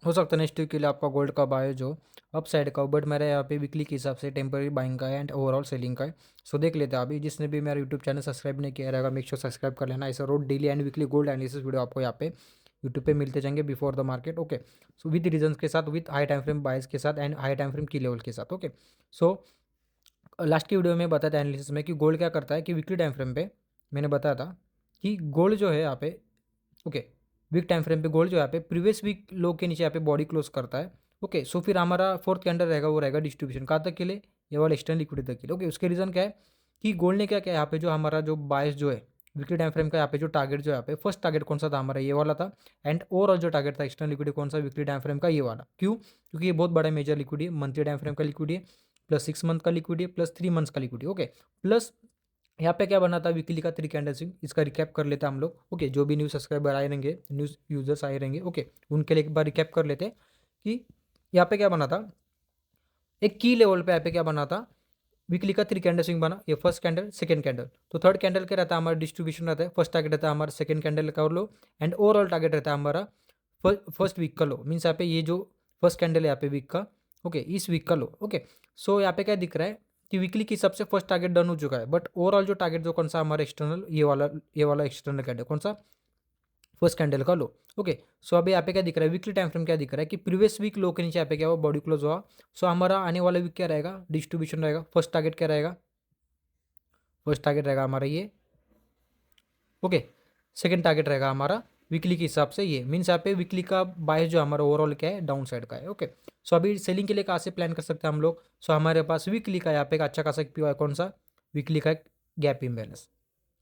हो सकता है नेक्स्ट वीक के लिए आपका गोल्ड का बाय जो अप साइड का हो, बट मेरा यहाँ पे वीकली के हिसाब से टेम्पररी बाइंग का है एंड ओवरऑल सेलिंग का है। सो देख लेते हैं अभी। जिसने भी मेरा यूट्यूब चैनल सब्सक्राइब नहीं किया रहेगा, मेक श्योर सब्सक्राइब कर लेना। ऐसा रोज daily and weekly gold analysis video आपको यहाँ पे यूट्यूब पे मिलते जाएंगे before the market. Okay, so with reasons के साथ, with high time frame bias के साथ एंड हाई टाइम फ्रेम की लेवल के साथ। ओके, सो लास्ट की वीडियो में बताया था एनालिसिस में कि गोल्ड क्या करता है कि वीकली टाइम फ्रेम पे मैंने बताया था कि गोल्ड जो है यहाँ पे, ओके, वीक टाइम फ्रेम पे गोल्ड जो यहाँ पे प्रीवियस वीक लो के नीचे यहाँ पे बॉडी क्लोज करता है। ओके, सो फिर हमारा फोर्थ कैंडल रहेगा, वो रहेगा डिस्ट्रीब्यूशन कहाँ तक के लिए, ये वाला एक्सटर्नल लिक्विडिटी तक के लिए। ओके, उसके रीजन क्या है कि गोल्ड ने क्या किया यहाँ पे, जो हमारा जो बायस जो है वीकली टाइम फ्रेम का यहाँ पे जो टारगेट जो यहाँ पे फर्स्ट टारगेट कौन सा था हमारा, ये वाला था। एंड ओवरऑल जो टारगेट था एक्सटर्नल लिक्विडिटी कौन सा, वीकली टाइम फ्रेम का ये वाला। क्यों? क्योंकि ये बहुत बड़ा मेजर लिक्विडिटी है, मंथली टाइम फ्रेम का लिक्विडिटी है, प्लस 6 मंथ का लिक्विडिटी है, प्लस 3 मंथ्स का लिक्विडिटी। ओके, प्लस यहाँ पे क्या बना था वीकली का 3 कैंडल, इसका रिकैप कर लेते हैं हम लोग। ओके, जो भी न्यू सब्सक्राइबर आए रहेंगे, न्यूज़ यूजर्स आए रहेंगे, ओके, उनके लिए एक बार रिकैप कर लेते हैं कि यहाँ पे क्या बना था। एक की लेवल पे यहाँ पे क्या बना था, वीकली का 3 कैंडल स्विंग बना। ये फर्स्ट कैंडल, सेकंड कैंडल, तो थर्ड कैंडल क्या रहता है हमारा, डिस्ट्रीब्यूशन रहता है। फर्स्ट टारगेट रहता है हमारा सेकंड कैंडल का लो, एंड ओवरऑल टारगेट रहता है हमारा फर्स्ट वीक का लो। मीन्स यहाँ पे ये जो फर्स्ट कैंडल है यहाँ पे वीक का, ओके, इस वीक का लो। ओके, सो यहाँ पे क्या दिख रहा है कि वीकली की सबसे फर्स्ट टारगेट डन हो चुका है, बट ओवरऑल जो टारगेट जो कौन सा हमारा एक्सटर्नल, ये वाला एक्सटर्नल कैंडल कौन सा, फर्स्ट कैंडल का लो। ओके, सो अभी यहाँ पे क्या दिख रहा है, वीकली टाइम फ्रेम क्या दिख रहा है कि प्रीवियस वीक लो के नीचे यहाँ पे क्या हुआ, बॉडी क्लोज हुआ। सो हमारा आने वाला वीक क्या रहेगा, डिस्ट्रीब्यूशन रहेगा। फर्स्ट टारगेट क्या रहेगा, फर्स्ट टारगेट रहेगा हमारा ये। ओके, सेकंड टारगेट रहेगा हमारा वीकली के हिसाब से ये। मीन्स यहाँ पे वीकली का बायस जो हमारा ओवरऑल क्या है, डाउन साइड का है। ओके, सो अभी सेलिंग के लिए कहाँ से प्लान कर सकते हैं हम लोग। सो हमारे पास वीकली का यहाँ पे एक अच्छा खासा पीओ है, कौन सा, वीकली का गैप इम्बैलेंस।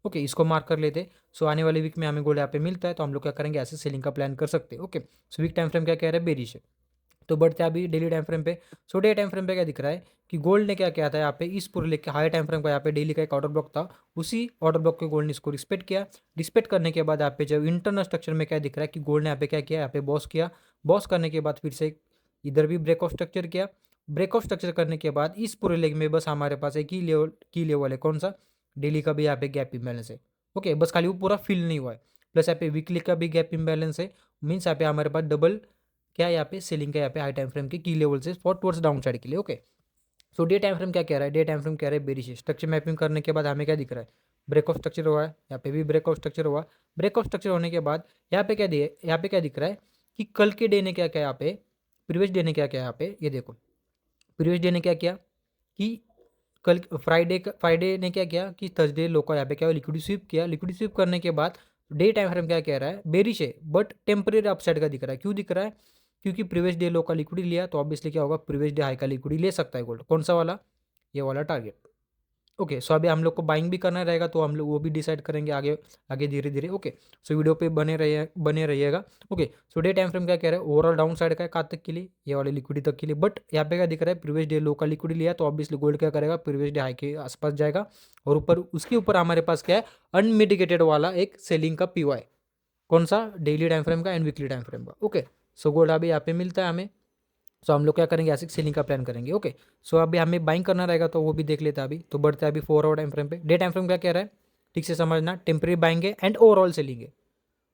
ओके, इसको मार्क कर लेते। सो आने वाले वीक में हमें गोल्ड यहाँ पे मिलता है, तो हम लोग क्या करेंगे, ऐसे सेलिंग का प्लान कर सकते हैं। Okay, so weak time frame क्या कह रहा है, बेरिश है। तो बढ़ते हैं अभी डेली टाइम फ्रेम पे। सो डे टाइम फ्रेम पे क्या दिख रहा है कि गोल्ड ने क्या किया था यहाँ पे, इस पूरे लेके हाई टाइम फ्रेम का यहाँ पे डेली का एक ऑर्डर ब्लॉक था, उसी ऑर्डर ब्लॉक के गोल्ड ने इसको रिस्पेक्ट किया। रिस्पेक्ट करने के बाद यहाँ पे जब इंटरनल स्ट्रक्चर में क्या दिख रहा है कि गोल्ड ने यहाँ पे क्या किया, यहाँ पे बॉस किया। बॉस करने के बाद फिर से इधर भी ब्रेक ऑफ स्ट्रक्चर किया। ब्रेक ऑफ स्ट्रक्चर करने के बाद इस पूरे लेग में बस हमारे पास एक की लेवल है, कौन सा, डेली का भी यहाँ पे गैप इम्बैलेंस है। ओके, बस खाली वो पूरा फिल नहीं हुआ है, प्लस यहाँ पे वीकली का भी गैप इम्बैलेंस है। मीन्स यहाँ पे हमारे पास डबल क्या है, यहाँ पे सेलिंग का यहाँ पे हाई टाइम फ्रेम के की लेवल से फॉर टुवर्ड्स डाउन साइड के लिए। ओके, सो डे टाइम फ्रेम क्या कह रहा है, डे टाइम फ्रेम कह रहा है बेरिश। स्ट्रक्चर मैपिंग करने के बाद हमें क्या दिख रहा है, ब्रेक ऑफ स्ट्रक्चर हुआ है, यहाँ पे भी ब्रेक ऑफ स्ट्रक्चर हुआ। ब्रेक ऑफ स्ट्रक्चर होने के बाद यहाँ पे क्या दिख रहा है कि कल के डे ने क्या किया, यहाँ पे प्रीवियस डे ने क्या किया, यहाँ पे ये देखो, प्रीवियस डे ने क्या किया कि कल फ्राइडे ने क्या किया कि थर्सडे लो का यहाँ पे क्या लिक्विडिटी स्वीप किया। लिक्विडिटी स्वीप करने के बाद डे टाइम फ्रेम क्या कह रहा है, बेरिश है, बट टेम्परेरी अपसाइड का दिख रहा है। क्यों दिख रहा है, क्योंकि प्रीवियस डे लो का लिक्विडिटी लिया, तो ऑब्वियसली क्या होगा, प्रीवियस डे हाई का लिक्विडिटी ले सकता है गोल्ड। कौन सा वाला, ये वाला टारगेट। ओके, सो अभी हम लोग को बाइंग भी करना रहेगा, तो हम लोग वो भी डिसाइड करेंगे आगे आगे धीरे धीरे। ओके, सो वीडियो पे बने रहिएगा। ओके, सो डे टाइम फ्रेम क्या कह रहा है, ओवरऑल डाउन साइड का है, कहाँ तक के लिए, ये वाले लिक्विडिटी तक के लिए। बट यहाँ पे क्या दिख रहा है, प्रीवियस डे लो का लिक्विडिटी लिया, तो ऑब्वियसली गोल्ड क्या करेगा, प्रीवियस डे हाई के आसपास जाएगा। और ऊपर उसके ऊपर हमारे पास क्या है, अनमिटिगेटेड वाला एक सेलिंग का पीओ है, कौन सा, डेली टाइम फ्रेम का एंड वीकली टाइम फ्रेम का। ओके, सो गोल्ड अभी यहाँ पे मिलता है हमें। सो हम लोग क्या करेंगे, ऐसे सेलिंग का प्लान करेंगे। ओके, सो अभी हमें बाइंग करना रहेगा, तो वो भी देख लेते हैं अभी। तो बढ़ते हैं अभी 4 आवर टाइम फ्रेम पे। डे टाइम फ्रेम क्या कह रहा है, ठीक से समझना, टेम्परेरी बाइंग है एंड ओवरऑल सेलिंग है।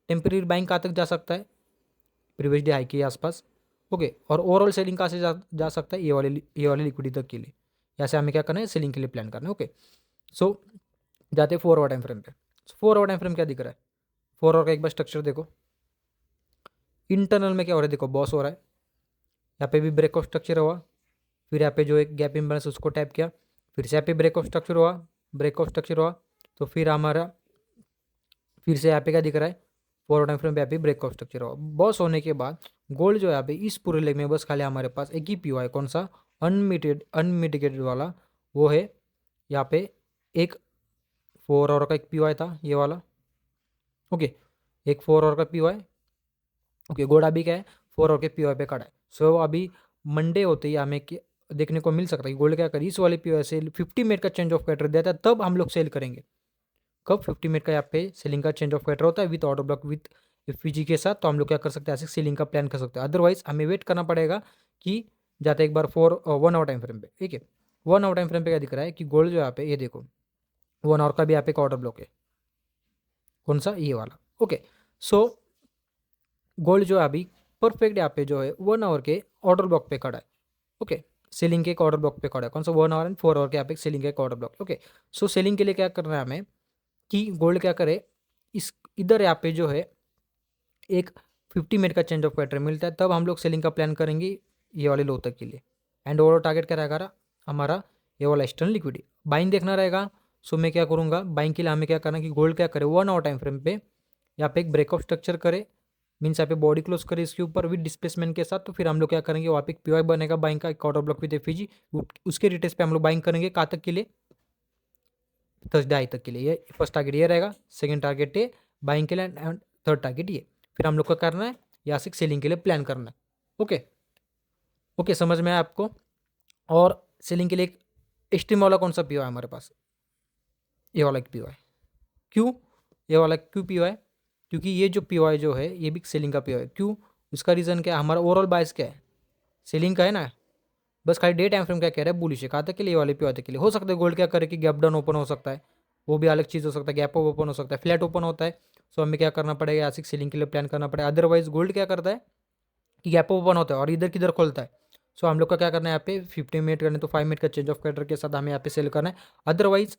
टेम्परेरी बाइंग कहाँ तक जा सकता है, प्रीवियस डे हाई के आसपास। ओके, और ओवरऑल सेलिंग कहाँ से जा सकता है, ये वाले लिक्विडिटी तक के लिए। यहाँ से हमें क्या करना है, सेलिंग के लिए प्लान करना है। ओके, सो जाते हैं 4 आवर टाइम फ्रेम पे। 4 आवर टाइम फ्रेम क्या दिख रहा है, 4 आवर का एक बार स्ट्रक्चर देखो। इंटरनल में क्या हो रहा है, देखो बॉस हो रहा है, यहाँ पे भी ब्रेक ऑफ स्ट्रक्चर हुआ। फिर यहाँ पे जो एक गैप इम्बैलेंस उसको टैप किया, फिर से यहाँ पे ब्रेक ऑफ स्ट्रक्चर हुआ, ब्रेक ऑफ स्ट्रक्चर हुआ। तो फिर हमारा फिर से यहाँ पे क्या दिख रहा है, 4 टाइम फ्रेम पे यहाँ पे ब्रेक ऑफ स्ट्रक्चर हुआ। बॉस होने के बाद गोल्ड जो है यहाँ पे इस पूरे लेग में बस खाली हमारे पास एक ही पी है, कौन सा, अनमिटिगेटेड वाला, वो है यहाँ पे एक 4 आवर का एक पी था, ये वाला। ओके, एक 4 आवर का पी है। ओके, गोल्ड अभी क्या है, 4 आवर के पी पे खड़ा है। सो अभी मंडे होते ही हमें देखने को मिल सकता है कि गोल्ड क्या करे, इस वाले पी से 50 मिनट का चेंज ऑफ कैटर देता है, तब हम लोग सेल करेंगे। कब, 50 मिनट का यहाँ पे सेलिंग का चेंज ऑफ कैटर होता है विथ ऑर्डर ब्लॉक विथ एफपीजी के साथ, तो हम लोग क्या कर सकते हैं, ऐसे सेलिंग का प्लान कर सकते हैं। अदरवाइज हमें वेट करना पड़ेगा कि जाते एक बार 1 आवर टाइम फ्रेम पे। ठीक है, 1 आवर टाइम फ्रेम पे क्या दिख रहा है कि गोल्ड जो यहाँ पे, ये देखो 1 आवर का भी यहाँ पे एक ऑर्डर ब्लॉक है, कौन सा, ये वाला। ओके, सो गोल्ड जो है अभी परफेक्ट यहाँ पे जो है 1 आवर के ऑर्डर ब्लॉक पे खड़ा है। ओके, सेलिंग के एक ऑर्डर ब्लॉक पे खड़ा है। कौन सा? 1 आवर एंड 4 आवर के यहाँ पे सेलिंग का एक order block. Okay, so selling के लिए क्या करना है हमें कि गोल्ड क्या करे, इस इधर यहाँ पे जो है एक 50 मिनट का चेंज ऑफ पैटर्न मिलता है, तब हम लोग सेलिंग का प्लान करेंगे ये वाले लो तक के लिए। एंड ओवरऑल टारगेट क्या रहेगा हमारा? ये वाला एक्सटर्नल लिक्विडिटी बाइंग देखना रहेगा। सो मैं क्या करूँगा, बाइंग के लिए हमें क्या करना है कि गोल्ड क्या करे 1 आवर टाइम फ्रेम पे यहाँ पे एक ब्रेकआउट स्ट्रक्चर करे, मीन्स यहाँ पे बॉडी क्लोज करे इसके ऊपर विद डिस्प्लेसमेंट के साथ। तो फिर हम लोग क्या करेंगे, वहाँ पे एक पीवाई बनेगा बाइंग का, एक ऑर्डर ब्लॉक विद एफईजी, उसके रिटेस्ट पे हम लोग बाइंग करेंगे कहाँ तक के लिए? थर्सडे आई तक के लिए। ये फर्स्ट टारगेट ये रहेगा, सेकंड टारगेट ये बाइंग के लिए, एंड थर्ड टारगेट ये। फिर हम लोग का करना है यहाँ से सेलिंग के लिए प्लान करना है। ओके ओके, समझ में आया आपको? और सेलिंग के लिए एक एक्सट्रीम वाला कौन सा पीओ है हमारे पास? ये वाला एक पीओ है। क्यों ये वाला क्यों पीओ है? क्योंकि ये जो पीओ है जो है ये भी सेलिंग का पीओ है। क्यों? उसका रीज़न क्या है? हमारा ओवरऑल बायस क्या है? सेलिंग का है ना। बस खाली डे टाइम फ्रेम क्या कह रहा है? बुलिश है। कहाँ तक के लिए? वाले पीओ तक के लिए। हो सकता है गोल्ड क्या करे कि गैप डाउन ओपन हो सकता है, वो भी अलग चीज़ हो सकता है। गैप अप ओपन हो सकता है, फ्लैट ओपन होता है। सो हमें क्या करना पड़ेगा, यहाँ से सेलिंग के लिए प्लान करना पड़ेगा। अदरवाइज गोल्ड क्या करता है कि गैप ओपन होता है और इधर किधर खोलता है। सो हम लोग का क्या करना है यहाँ पे 15 मिनट करने, तो 5 मिनट का चेंज ऑफ कैरेक्टर के साथ हमें यहाँ पे सेल करना है। अदरवाइज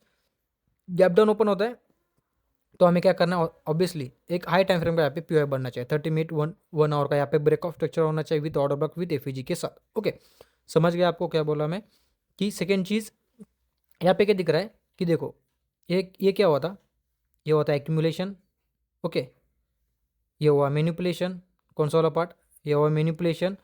गैप डाउन ओपन होता है तो हमें क्या करना है, ऑब्वियसली एक हाई टाइम फ्रेम का यहाँ पे पीओआई बनना चाहिए। 30 मिनट 1 आवर का यहाँ पे ब्रेक ऑफ स्ट्रक्चर होना चाहिए with order block with FEG के साथ। ओके, समझ गया आपको क्या बोला मैं? कि सेकेंड चीज़ यहाँ पे क्या दिख रहा है कि देखो ये क्या हुआ था, ये हुआ था एक्यूमुलेशन। ओके, ये हुआ मैनिपुलेशन। कौन सा वाला पार्ट? ये हुआ मैनिपुलेशन।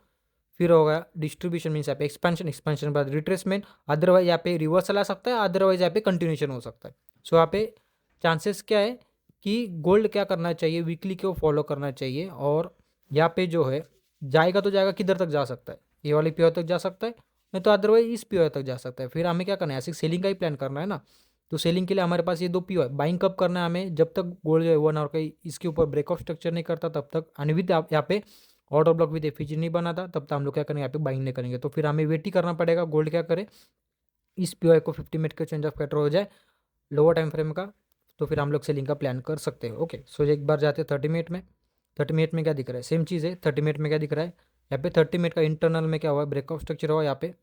फिर होगा डिस्ट्रीब्यूशन, मीन्स यहाँ पे एक्सपेंशन, एक्सपेंशन बाद रिट्रेसमेंट। अदरवाइज यहाँ पे रिवर्सल आ सकता है, अदरवाइज यहाँ पे कंटिन्यूशन हो सकता है। सो यहाँ पे चांसेस क्या है कि गोल्ड क्या करना चाहिए, वीकली को फॉलो करना चाहिए। और यहाँ पे जो है जाएगा तो जाएगा, किधर तक जा सकता है? ये वाली पीओ तक जा सकता है, नहीं तो अदरवाइज इस पीओ तक जा सकता है। फिर हमें क्या करना है, ऐसे सेलिंग का ही प्लान करना है ना। तो सेलिंग के लिए हमारे पास ये दो पीओ है। बाइंग कब करना है हमें? जब तक गोल्ड जो है 1 आवर का इसके ऊपर ब्रेक ऑफ स्ट्रक्चर नहीं करता तब तक। एंड विद यहाँ पे ऑर्डर ब्लॉक विद एफईजी नहीं बना था तब तक हम लोग क्या करेंगे, यहाँ पे बाइंग नहीं करेंगे। तो फिर हमें वेट ही करना पड़ेगा गोल्ड क्या करे, इस पीओआई को 50 मिनट का चेंज ऑफ कैरेक्टर हो जाए लोअर टाइम फ्रेम का, तो फिर हम लोग सेलिंग का प्लान कर सकते हैं। ओके, सो एक बार जाते हैं 30 मिनट में। 30 मिनट में क्या दिख रहा है? सेम चीज़ है। 30 मिनट में क्या दिख रहा है यहाँ पे? 30 मिनट का इंटरनल में क्या हुआ? ब्रेक ऑफ स्ट्रक्चर हुआ यहाँ पे।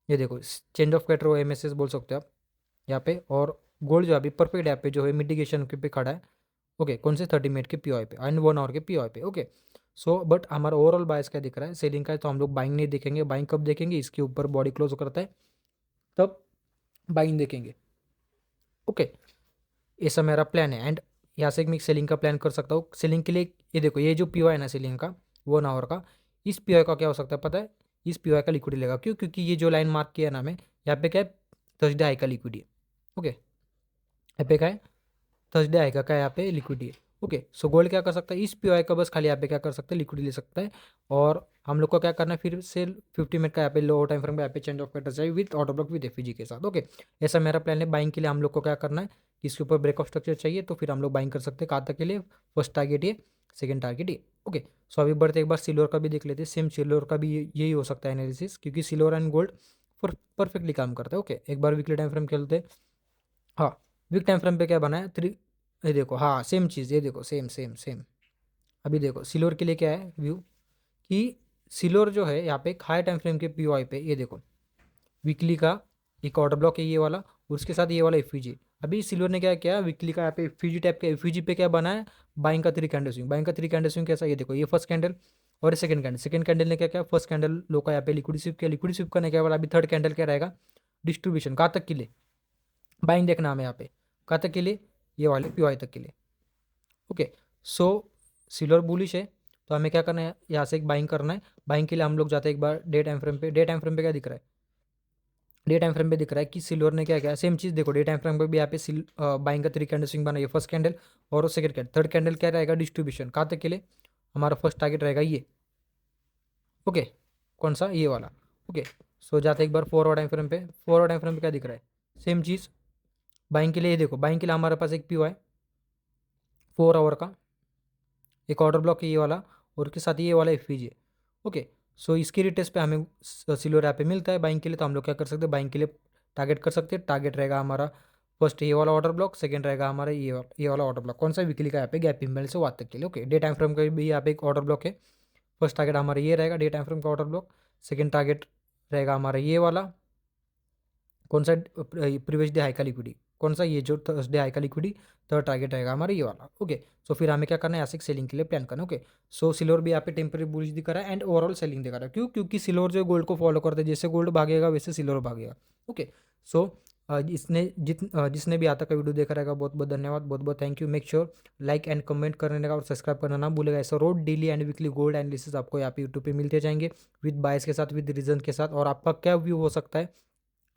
ये देखो चेंज ऑफ कैरेक्टर हो, एमएसएस बोल सकते हो आप यहाँ पे। और गोल्ड जो अभी परफेक्ट यहाँ पे जो है मिटिगेशन के पे खड़ा है। ओके, कौन से? 30 मिनट के पीओआई पे एंड 1 आवर के पीओआई पे। ओके, सो बट हमारा ओवरऑल बायस क्या दिख रहा है? सेलिंग का है, तो हम लोग बाइंग नहीं देखेंगे। बाइंग कब देखेंगे? इसके ऊपर बॉडी क्लोज करता है तब बाइंग देखेंगे। ओके, ऐसा मेरा प्लान है। एंड यहाँ से मैं सेलिंग का प्लान कर सकता हूँ। सेलिंग के लिए ये देखो, ये जो पीओआई है ना सेलिंग का 1 आवर का, इस पीओआई का क्या हो सकता है पता है? इस पीओआई का लिक्विडिटी लेगा। क्यों? क्योंकि ये जो लाइन मार्क किया है ना हमें, यहाँ पे क्या है? थर्सडे हाई का लिक्विडिटी। ओके, यहाँ पे क्या है? थर्सडे आएगा क्या यहाँ पे? लिक्विडिटी है। ओके, सो गोल्ड क्या कर सकता है? इस पीओआई का बस खाली यहाँ पे क्या कर सकते हैं? लिक्विडिटी ले सकता है। और हम लोग को क्या करना है फिर से 50 मिनट का यहाँ पे लो टाइम फ्रेम पे यहाँ पे चेंज ऑफ कैरेक्टर चाहिए with order block with FEG के साथ। ओके, ऐसा मेरा प्लान है। बाइंग के लिए हम लोग को क्या करना है, इसके ऊपर ब्रेक ऑफ स्ट्रक्चर चाहिए तो फिर हम लोग बाइंग कर सकते हैं। कहाँ तक के लिए? फर्स्ट टारगेट ये, सेकंड टारगेट ये। ओके, सो अभी बढ़ते एक बार सिल्वर का भी देख लेते हैं। सेम सिल्वर का भी यही हो सकता है एनालिसिस, क्योंकि सिल्वर एंड गोल्ड परफेक्टली काम करता है। ओके, एक बार वीकली टाइम फ्रेम खेलते हैं। हाँ, वीक टाइम फ्रेम पे क्या बना है? ये देखो, हाँ सेम चीज़, ये देखो सेम सेम सेम। अभी देखो सिल्वर के लिए क्या है व्यू, कि सिल्वर जो है यहाँ पे एक हाई टाइम फ्रेम के पीओआई पे, ये देखो वीकली का एक ऑर्डर ब्लॉक है ये वाला, और उसके साथ ये वाला एफईजी। अभी सिल्वर ने क्या किया, वीकली का यहाँ पे एफईजी टाइप का, एफईजी पे क्या बना है? बाइंग का 3 कैंडल स्विंग। बाइंग का 3 कैंडल स्विंग कैसा? ये देखो, ये फर्स्ट कैंडल और सेकंड कैंडल। सेकंड कैंडल ने क्या किया? फर्स्ट कैंडल लो का यहाँ पे लिक्विड स्विप किया। लिक्विड स्विप करने के बाद अभी थर्ड कैंडल क्या रहेगा? डिस्ट्रीब्यूशन। कहाँ तक के लिए? बाइंग देखना हमें यहाँ पे। कहाँ तक के लिए? ये वाले पीओआई तक के लिए। ओके, सो सिल्वर बुलिश है तो हमें क्या करना है, यहाँ से एक बाइंग करना है। बाइंग के लिए हम लोग जाते हैं एक बार डे टाइम फ्रेम पे। डे टाइम फ्रेम पे क्या दिख रहा है? डे टाइम फ्रेम पे दिख रहा है कि सिल्वर ने क्या किया? सेम चीज़ देखो, डे टाइम फ्रेम पे भी यहाँ पे बाइंग का 3 कैंडल स्विंग बना है। फर्स्ट कैंडल और सेकंड कैंडल। थर्ड कैंडल क्या रहेगा? डिस्ट्रीब्यूशन। कहाँ तक के लिए? हमारा फर्स्ट टारगेट रहेगा ये। ओके, कौन सा? ये वाला। ओके, सो जाते एक बार 4 आवर टाइम फ्रेम पे। 4 आवर टाइम फ्रेम पे क्या दिख रहा है? सेम चीज़ बाइंग के लिए। ये देखो, बाइंग के लिए हमारे पास एक पीओ है 4 आवर का, एक ऑर्डर ब्लॉक है ये वाला, और उसके साथ ये वाला एफईजी है। ओके, सो इसकी रिटेस्ट पे हमें सिल्वर यहाँ पे मिलता है बाइंग के लिए। तो हम लोग क्या कर सकते हैं, बाइंग के लिए टारगेट कर सकते हैं। टारगेट रहेगा हमारा फर्स्ट ये वाला ऑर्डर ब्लॉक, सेकंड रहेगा हमारा ये वाला ऑर्डर ब्लॉक। कौन सा? वीकली का यहाँ पे गैप इम्बैलेंस से वाद तक के लिए। ओके, डे टाइम फ्रेम का भी यहाँ पे एक ऑर्डर ब्लॉक है। फर्स्ट टारगेट हमारा ये रहेगा डे टाइम फ्रेम का ऑर्डर ब्लॉक। सेकेंड टारगेट रहेगा हमारा ये वाला, कौन सा, प्रीवियस डे हाई का लिक्विडी, कौन सा, ये जो थर्सडे हाई का लिक्विडी। थर्ड टारगेट रहेगा हमारा ये वाला। ओके, सो फिर हमें क्या करना है, यहाँ से सेलिंग के लिए प्लान करना है। ओके, सो सिल्वर भी यहाँ पे टेम्पररी बुलिश दिखा रहा है एंड ओवरऑल सेलिंग दिखा रहा है। क्यों? क्योंकि सिल्वर जो गोल्ड को फॉलो करता है, जैसे गोल्ड भागेगा वैसे सिल्वर भागेगा। ओके, सो जिसने भी आता का वीडियो देखा रहेगा, बहुत बहुत धन्यवाद, बहुत बहुत thank you. Make sure like and comment करने का और सब्सक्राइब करना ना भूलेगा। ऐसा रोज daily and weekly gold analysis आपको यहाँ पे यूट्यूब पे मिलते जाएंगे, विद बायस के साथ, विद रीजन के साथ। और आपका क्या व्यू हो सकता है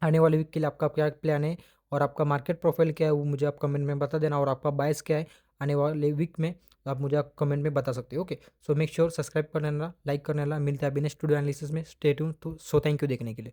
आने वाले वीक के लिए, आपका क्या प्लान है और आपका मार्केट प्रोफाइल क्या है, वो मुझे आप कमेंट में बता देना। और आपका बायस क्या है आने वाले वीक में, आप मुझे आप कमेंट में बता सकते हो। Okay, so make sure subscribe कर लेना, लाइक कर लेना। मिलते हैं अभी नेक्स्ट वीडियो एनालिसिस में। Stay tune. तो सो थैंक यू देखने के लिए।